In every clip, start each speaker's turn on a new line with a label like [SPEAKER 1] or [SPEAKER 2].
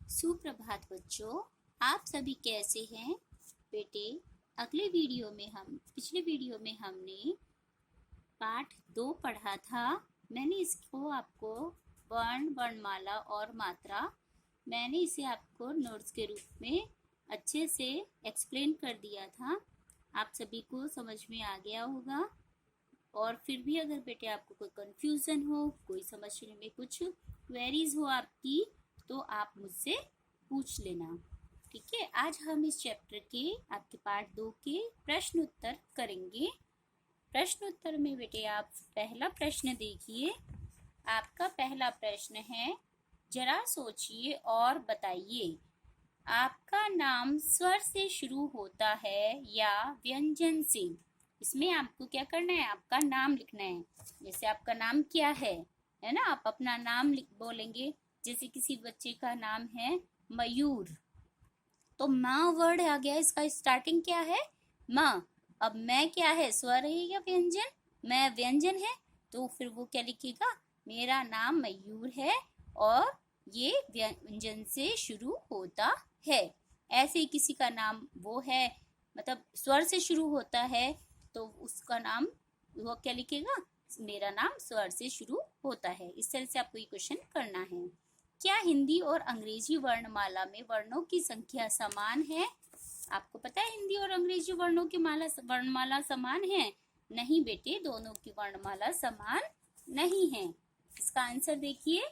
[SPEAKER 1] सुप्रभात बच्चों, आप सभी कैसे हैं? बेटे, पिछले वीडियो में हमने पाठ 2 पढ़ा था। मैंने इसको आपको वर्ण, वर्णमाला और मात्रा, मैंने इसे आपको नोट्स के रूप में अच्छे से एक्सप्लेन कर दिया था। आप सभी को समझ में आ गया होगा। और फिर भी अगर बेटे आपको कोई कंफ्यूजन हो, कोई समझने में कुछ क्वेरीज हो आपकी, तो आप मुझसे पूछ लेना। ठीक है, आज हम इस चैप्टर के आपके पार्ट 2 के प्रश्न उत्तर करेंगे। प्रश्न उत्तर में बेटे आप पहला प्रश्न देखिए। आपका पहला प्रश्न है, जरा सोचिए और बताइए, आपका नाम स्वर से शुरू होता है या व्यंजन से? इसमें आपको क्या करना है, आपका नाम लिखना है। जैसे आपका नाम क्या है ना, आप अपना नाम बोलेंगे। जैसे किसी बच्चे का नाम है मयूर, तो माँ वर्ड आ गया, इसका स्टार्टिंग क्या है, माँ। अब मैं क्या है, स्वर है या व्यंजन? मैं व्यंजन है, तो फिर वो क्या लिखेगा, मेरा नाम मयूर है और ये व्यंजन से शुरू होता है। ऐसे ही किसी का नाम वो है, मतलब स्वर से शुरू होता है, तो उसका नाम वो क्या लिखेगा, मेरा नाम स्वर से शुरू होता है। इस तरह से आपको ये क्वेश्चन करना है। क्या हिंदी और अंग्रेजी वर्णमाला में वर्णों की संख्या समान है? आपको पता है हिंदी और अंग्रेजी वर्णों की वर्णमाला समान है? नहीं बेटे, दोनों की वर्णमाला समान नहीं है। इसका आंसर देखिए,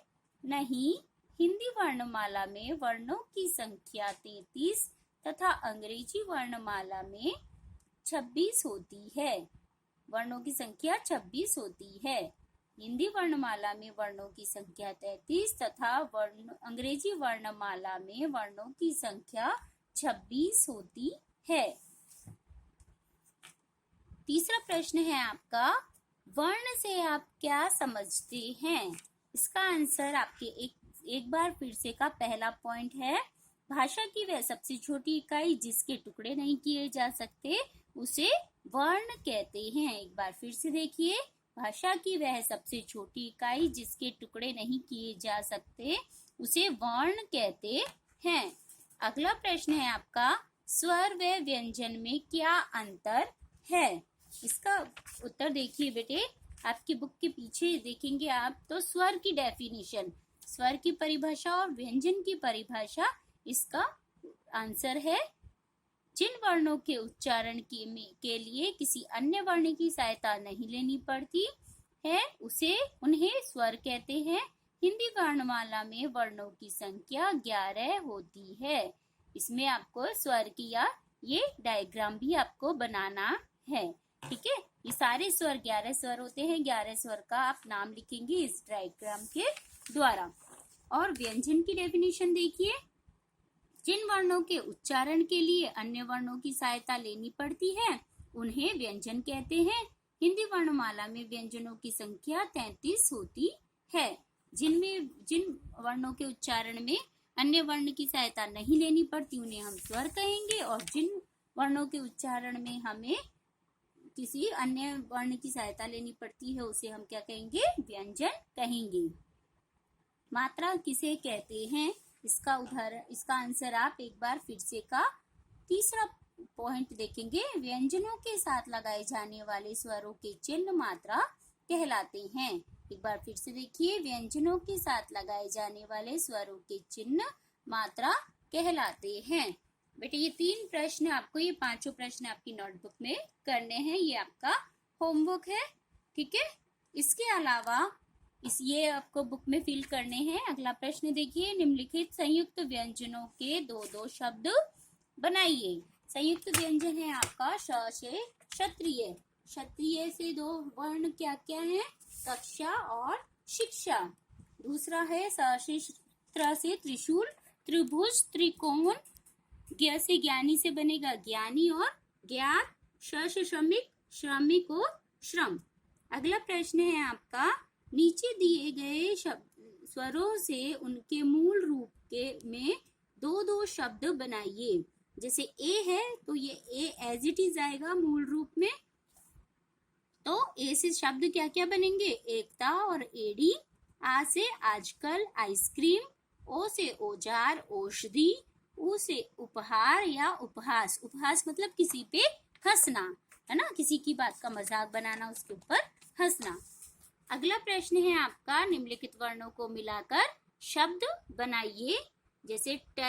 [SPEAKER 1] नहीं। हिंदी वर्णमाला में वर्णों की संख्या 33 तथा अंग्रेजी वर्णमाला में 26 होती है। वर्णों की संख्या 26 होती है। हिंदी वर्णमाला में वर्णों की संख्या 33 तथा अंग्रेजी वर्णमाला में वर्णों की संख्या 26 होती है। तीसरा प्रश्न है आपका, वर्ण से आप क्या समझते हैं? इसका आंसर आपके एक बार फिर से का पहला पॉइंट है, भाषा की वह सबसे छोटी इकाई जिसके टुकड़े नहीं किए जा सकते उसे वर्ण कहते हैं। एक बार फिर से देखिए, भाषा की वह सबसे छोटी इकाई जिसके टुकड़े नहीं किए जा सकते उसे वर्ण कहते हैं। अगला प्रश्न है आपका, स्वर व व्यंजन में क्या अंतर है? इसका उत्तर देखिए बेटे, आपकी बुक के पीछे देखेंगे आप, तो स्वर की डेफिनेशन, स्वर की परिभाषा और व्यंजन की परिभाषा, इसका आंसर है, जिन वर्णों के उच्चारण के लिए किसी अन्य वर्ण की सहायता नहीं लेनी पड़ती है उन्हें स्वर कहते हैं। हिंदी वर्णमाला में वर्णों की संख्या 11 होती है। इसमें आपको स्वर की या ये डायग्राम भी आपको बनाना है। ठीक है, ये सारे स्वर 11 स्वर होते हैं। 11 स्वर का आप नाम लिखेंगे इस डायग्राम के द्वारा। और व्यंजन की डेफिनेशन देखिए, जिन वर्णों के उच्चारण के लिए अन्य वर्णों की सहायता लेनी पड़ती है उन्हें व्यंजन कहते हैं। हिंदी वर्णमाला में व्यंजनों की संख्या 33 होती है। जिन वर्णों के उच्चारण में अन्य वर्ण की सहायता नहीं लेनी पड़ती उन्हें हम स्वर कहेंगे, और जिन वर्णों के उच्चारण में हमें किसी अन्य वर्ण की सहायता लेनी पड़ती है उसे हम क्या कहेंगे, व्यंजन कहेंगे। मात्रा किसे कहते हैं? इसका आंसर आप एक बार फिर से का तीसरा पॉइंट देखेंगे, व्यंजनों के साथ लगाए जाने वाले स्वरों के चिन्ह मात्रा कहलाते हैं। एक बार फिर से देखिए, व्यंजनों के साथ लगाए जाने वाले स्वरों के चिन्ह मात्रा कहलाते हैं। बेटे ये 3 प्रश्न आपको, ये 5 प्रश्न आपकी नोटबुक में करने हैं, ये आपका होमवर्क है। ठीक है, इसके अलावा ये आपको बुक में फिल करने हैं। अगला प्रश्न देखिए, निम्नलिखित संयुक्त व्यंजनों के 2-2 शब्द बनाइए। संयुक्त व्यंजन है आपका श से क्षत्रिय। क्षत्रिय से 2 वर्ण क्या क्या है, कक्षा और शिक्षा। दूसरा है स से त्रिशूल, त्रिभुज, त्रिकोण। ज्ञ से ज्ञानी से बनेगा ज्ञानी और ज्ञात। श से श्रमिक, श्रमिक और श्रम। अगला प्रश्न है आपका, नीचे दिए गए स्वरों से उनके मूल रूप में 2-2 शब्द बनाइए। जैसे ए है तो ये ए एज इट इज आएगा मूल रूप में, तो ए से शब्द क्या क्या बनेंगे, एकता और एडी। आ से आजकल, आइसक्रीम। ओ से औजार औषधि, उ से उपहार या उपहास। उपहास मतलब किसी पे हंसना, है ना, किसी की बात का मजाक बनाना, उसके ऊपर हंसना। अगला प्रश्न है आपका, निम्नलिखित वर्णों को मिलाकर शब्द बनाइए। जैसे ट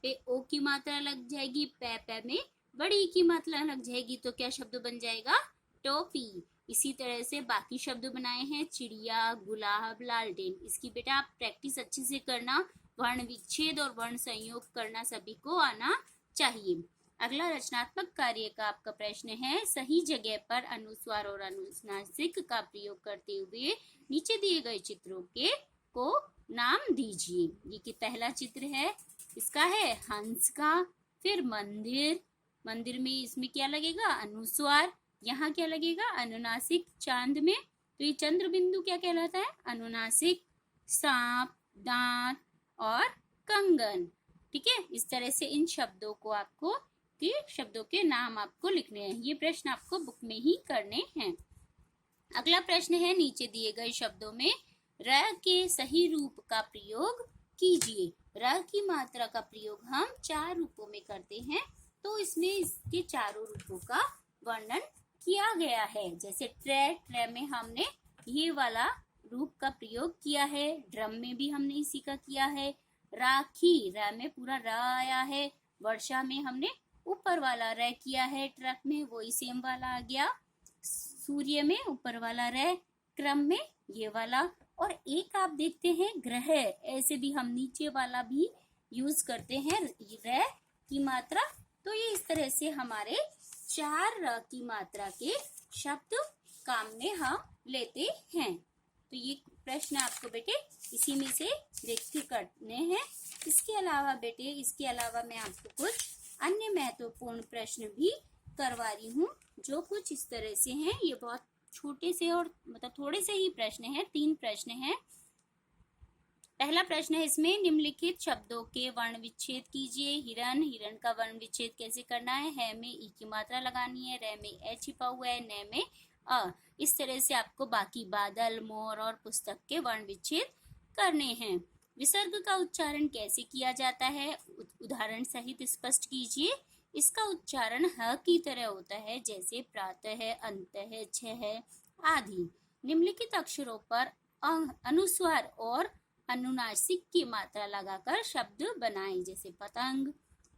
[SPEAKER 1] पे ओ की मात्रा लग जाएगी, पे में बड़ी की मात्रा लग जाएगी, तो क्या शब्द बन जाएगा? टॉफी। इसी तरह से बाकी शब्द बनाए हैं, चिड़िया, गुलाब, लालटेन। इसकी बेटा आप प्रैक्टिस अच्छे से करना, वर्ण विच्छेद और वर्ण संयोग करना सभी को आना चाहिए। अगला रचनात्मक कार्य का आपका प्रश्न है, सही जगह पर अनुस्वार और अनुनासिक का प्रयोग करते हुए नीचे दिए गए चित्रों के को नाम दीजिए। ये कि पहला चित्र है, इसका है हंस का, फिर मंदिर, मंदिर में इसमें क्या लगेगा? अनुस्वार। यहाँ क्या लगेगा? अनुनासिक। चांद में तो ये चंद्र बिंदु क्या कहलाता है? अनुनासिक। सांप, दांत और कंगन। ठीक है, इस तरह से इन शब्दों को आपको के शब्दों के नाम आपको लिखने हैं। ये प्रश्न आपको बुक में ही करने हैं। अगला प्रश्न है, नीचे दिए गए शब्दों में र के सही रूप का प्रयोग कीजिए। र की मात्रा का प्रयोग हम 4 रूपों में करते हैं, तो इसमें इसके चारों रूपों का वर्णन किया गया है। जैसे ट्रे में हमने ये वाला रूप का प्रयोग किया है, ड्रम में भी हमने इसी का किया है। राखी, र में पूरा र आया है। वर्षा में हमने ऊपर वाला र किया है, ट्रक में वही सेम वाला आ गया। सूर्य में ऊपर वाला र, क्रम में ये वाला। और एक आप देखते हैं ग्रह, ऐसे भी हम नीचे वाला भी यूज करते हैं र की मात्रा। तो ये इस तरह से हमारे 4 र की मात्रा के शब्द काम में हम लेते हैं। तो ये प्रश्न आपको बेटे इसी में से देख के करने हैं। इसके अलावा बेटे, इसके अलावा मैं आपको कुछ अन्य महत्वपूर्ण प्रश्न भी करवा रही हूँ, जो कुछ इस तरह से हैं। ये बहुत छोटे से और मतलब थोड़े से ही प्रश्न हैं, 3 प्रश्न हैं। पहला प्रश्न है इसमें, निम्नलिखित शब्दों के वर्ण विच्छेद कीजिए। हिरण, हिरण का वर्ण विच्छेद कैसे करना है में ई की मात्रा लगानी है, र में ए छिपा हुआ है, न में अ। इस तरह से आपको बाकी बादल, मोर और पुस्तक के वर्ण विच्छेद करने हैं। विसर्ग का उच्चारण कैसे किया जाता है, उदाहरण सहित स्पष्ट कीजिए। इसका उच्चारण ह की तरह होता है, जैसे प्रातः है, अंत है, छह आदि। निम्नलिखित अक्षरों पर अनुस्वार और अनुनासिक की मात्रा लगाकर शब्द बनाएं, जैसे पतंग,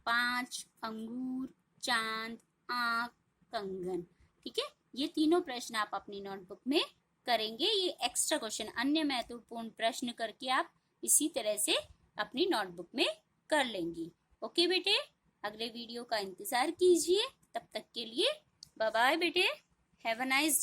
[SPEAKER 1] 5, अंगूर, चांद, आंख, कंगन। ठीक है, ये तीनों प्रश्न आप अपनी नोटबुक में करेंगे। ये एक्स्ट्रा क्वेश्चन, अन्य महत्वपूर्ण प्रश्न करके आप इसी तरह से अपनी नोटबुक में कर लेंगी। ओके बेटे, अगले वीडियो का इंतजार कीजिए। तब तक के लिए बाय बाय बेटे, हैव अ नाइस डे।